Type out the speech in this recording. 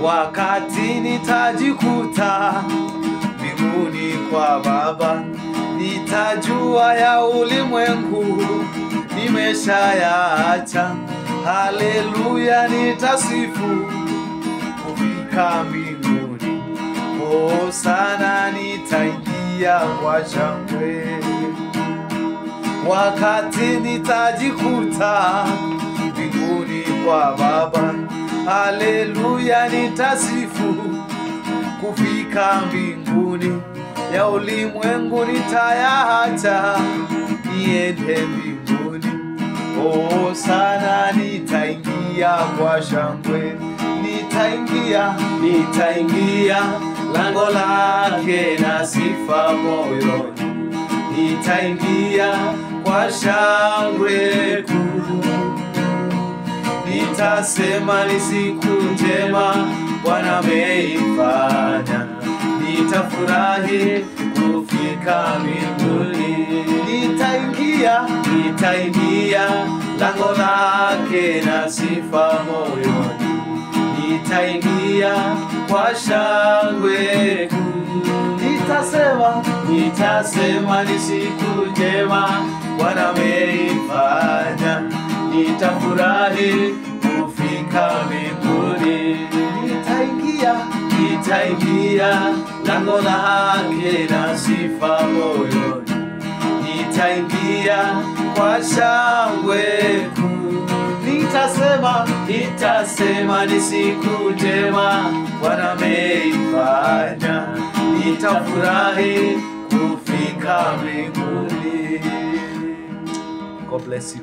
Wakati nitajikuta mbinguni kwa Baba, nitajua ya ulimwengu nimeshayaacha. Haleluya, nitasifu kufika mbinguni. Oh sana, nitaingia kwa shangwe. Wakati nitajikuta mbinguni kwa Baba, haleluya, nitasifu kufika mbinguni. Ya ulimwengu nitayaacha, niende mbinguni. Oh sana, nitaingia kwa shangwe. Nitaingia lango lake na sifa moyoni. Nitaingia kwa shangwe kuu. Nitasema ni siku njema Bwana ameifanya. Nitafurahi kufika mbinguni. Nitaingia lango lake na sifa moyoni. Nitaingia kwa shangwe kuu. Nitasema ni siku njema Bwana ameifanya. Nitafurahi kufika mbinguni. Nitaingia lango lake na sifa moyoni. Nitaingia kwa shangwe kuu. Nitasema ni siku njema Bwana ameifanya. Nitafurahi kufika mbinguni. God bless you.